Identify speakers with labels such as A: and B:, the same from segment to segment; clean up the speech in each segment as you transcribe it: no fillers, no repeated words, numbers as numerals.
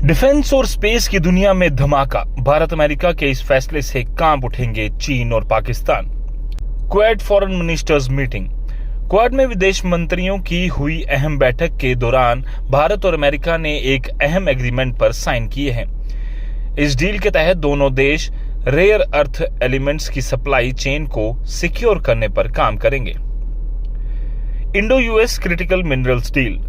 A: Defence और space की दुनिया में धमाका। भारत अमेरिका के इस फैसले से कांप उठेंगे चीन और Pakistan. Quad foreign ministers meeting. Quad में विदेश मंत्रियों की हुई अहम बैठक के दौरान भारत और अमेरिका ने एक अहम एग्रीमेंट पर साइन किए हैं। इस डील के तहत दोनों देश रेयर अर्थ एलिमेंट्स की सप्लाई चेन को सिक्योर करने पर काम करेंगे। Indo US critical minerals deal.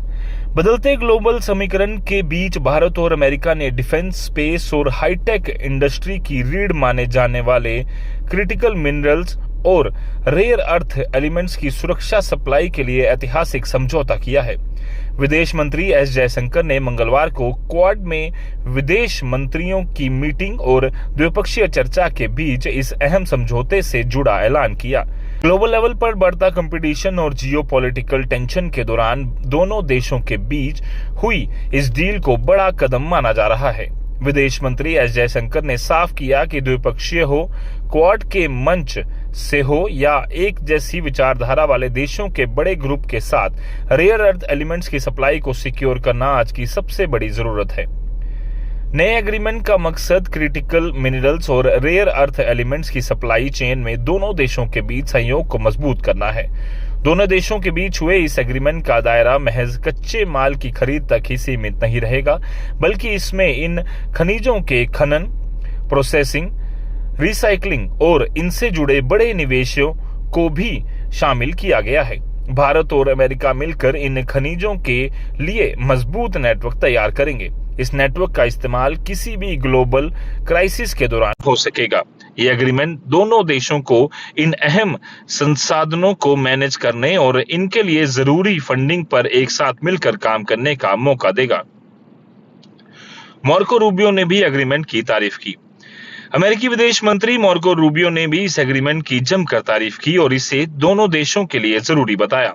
A: बदलते ग्लोबल समीकरण के बीच भारत और अमेरिका ने डिफेंस, स्पेस और हाईटेक इंडस्ट्री की रीढ़ माने जाने वाले क्रिटिकल मिनरल्स और रेयर अर्थ एलिमेंट्स की सुरक्षा सप्लाई के लिए ऐतिहासिक समझौता किया है। विदेश मंत्री एस जयशंकर ने मंगलवार को क्वाड में विदेश मंत्रियों की मीटिंग और द्विपक्षीय चर्चा के बीच इस अहम समझौते से जुड़ा ऐलान किया। ग्लोबल लेवल पर बढ़ता कंपटीशन और जियोपॉलिटिकल टेंशन के दौरान दोनों देशों के बीच हुई इस डील को बड़ा कदम माना जा रहा है। विदेश मंत्री एस जयशंकर ने साफ किया कि द्विपक्षीय हो, क्वाड के मंच से हो या एक जैसी विचारधारा वाले देशों के बड़े ग्रुप के साथ रेयर अर्थ एलिमेंट्स की सप्लाई को सिक्योर करना आज की सबसे बड़ी जरूरत है। नए एग्रीमेंट का मकसद क्रिटिकल मिनरल्स और रेयर अर्थ एलिमेंट्स की सप्लाई चेन में दोनों देशों के बीच सहयोग को मजबूत करना है। दोनों देशों के बीच हुए इस एग्रीमेंट का दायरा महज कच्चे माल की खरीद तक ही सीमित नहीं रहेगा, बल्कि इसमें इन खनिजों के खनन, प्रोसेसिंग, रिसाइकलिंग और इनसे जुड़े बड़े निवेशों को भी शामिल किया गया है। भारत और अमेरिका मिलकर इन खनिजों के लिए मजबूत नेटवर्क तैयार करेंगे। इस नेटवर्क का इस्तेमाल किसी भी ग्लोबल क्राइसिस के दौरान हो सकेगा। यह एग्रीमेंट दोनों देशों को इन अहम संसाधनों को मैनेज करने और इनके लिए जरूरी फंडिंग पर एक साथ मिलकर काम करने का मौका देगा। मार्को रूबियो ने भी एग्रीमेंट की तारीफ की। अमेरिकी विदेश मंत्री मार्को रूबियो ने भी इस एग्रीमेंट की जमकर तारीफ की और इसे दोनों देशों के लिए जरूरी बताया।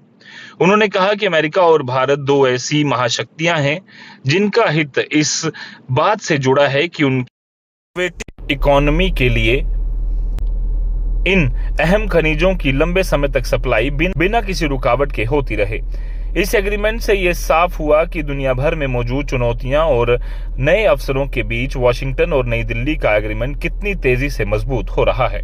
A: उन्होंने कहा कि अमेरिका और भारत दो ऐसी महाशक्तियां हैं जिनका हित इस बात से जुड़ा है कि उनकी इकोनॉमी के लिए इन अहम खनिजों की लंबे समय तक सप्लाई बिना किसी रुकावट के होती रहे। इस एग्रीमेंट से यह साफ हुआ कि दुनिया भर में मौजूद चुनौतियां और नए अवसरों के बीच वाशिंगटन और नई दिल्ली का एग्रीमेंट कितनी तेजी से मजबूत हो रहा है।